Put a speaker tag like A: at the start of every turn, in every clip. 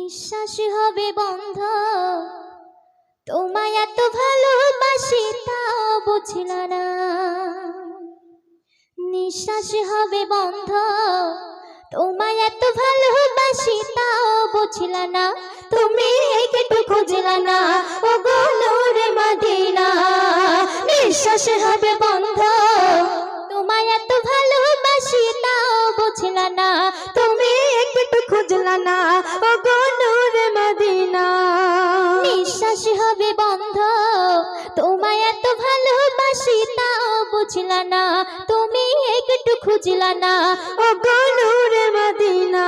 A: নিঃশ্বাস হবে বন্ধ, তোমায় এত ভালোবাসি তাও বুঝলা না। নিঃশ্বাস হবে বন্ধ, তোমায় এত ভালোবাসি তাও বুঝলা না। তুমি একটু খুঁজলা না ও গো নূরে মদিনা। নিঃশ্বাস হবে বন্ধ, তোমায় এত ভালোবাসি তাও বুঝলা না। তুমি একটু খুঁজলা না ও গো নূরে মদিনা। নিঃশ্বাস হবে বন্ধ, তোমায় এত ভালোবাসি তাও বুঝলা না। তুমি একটু খুঁজলা না ও গো নূরে মদিনা।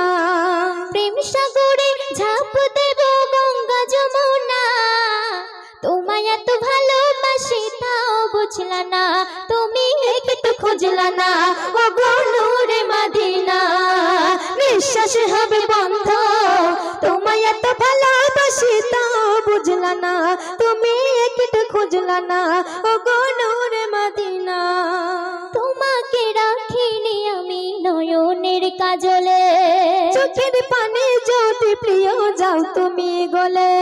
A: প্রেম সাগরে ঝাঁপ দেব গঙ্গা যমুনা, তোমায় এত ভালোবাসি তাও বুঝলা না। তুমি একটু খুঁজলা না ও গো নূরে মদিনা। নিঃশ্বাস হবে বন্ধ, তোমায় এত ভালোবাসি তাও বুঝলা না। তুমি একটু খুঁজলা না ও গো নূরে মদিনা। তোমাকে রাখিনি আমি নয়নের কাজলে, চোখের পানে যদি প্রিয় যাও তুমি গলে।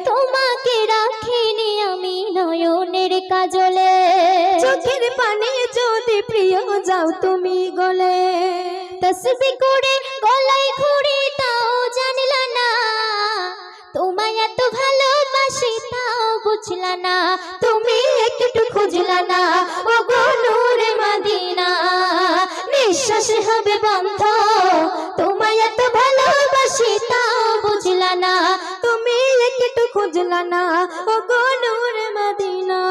A: তোমাকে রাখিনি আমি নয়নের কাজলে, চোখের পানে যদি প্রিয় যাও তুমি গলে। তসবিহ করে গলায় ঘুরি তাও জানলা না, তোমায় এত ভালোবাসি তাও বুঝলা না। তুমি একটু খুঁজলা না ও গো নূরে মদিনা। নিঃশ্বাস হবে বন্ধ, তোমায় এত ভালোবাসি তাও বুঝলা না। তুমি একটু খুঁজলা না ও গো নূরে মদিনা।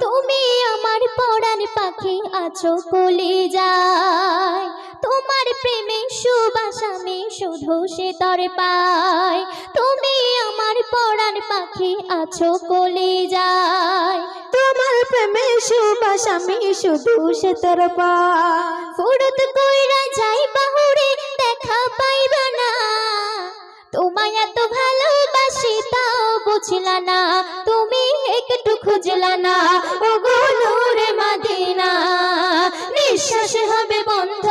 A: তুমি আমার পরাণ পাখি আছো কলিজায়, তোমার প্রেমে সুবাস আমি শুধু সে তরে পাই। তুমি আমার পরাণ পাখি আছো কলিজায়, তোমার প্রেমে সুবাস আমি শুধু সে তরে পাই। ফুরত কইরা যাই বাহুরে দেখা পাইবা না, তোমায় এত ভালোবাসি তাও বুঝলা না। তুমি একটু খুঁজলা না ও গো নূরে মদিনা। নিঃশ্বাস হবে বন্ধ,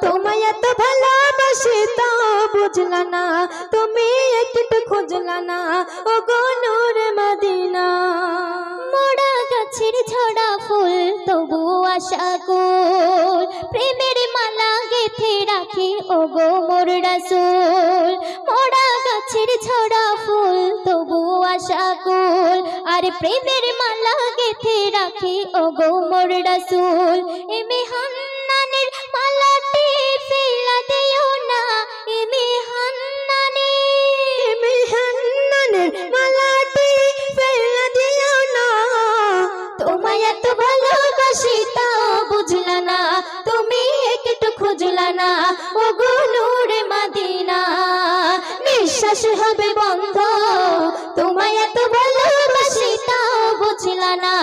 A: তোমায় এত ভালোবাসি তাও বুঝলা না। তুমি একটু খুঁজলা না ও গো নূরে মদিনা। মোড়া গাছের ঝরা ফুল তবু আশা কুল, প্রেমের মালা গেঁথে রাখি ও গো মোর রাসূল। মোড়া গাছের ঝরা ফুল তবু আশা কুল, আর প্রেমের মালা গেঁথে রাখি ও গো মোর রাসূল। এমে হান্নানের মালাটি ফেলা দিও না, এমে হান্নানের মালাটি ফেলা দিও না। তোমায় এত ভালোবাসি তাও বুঝলা না, তুমি একটু খুঁজলা না ও গো নূরে মদিনা। নিঃশ্বাস হবে বন্ধ, তোমায় এত ভালোবাসি তাও বুঝলা না।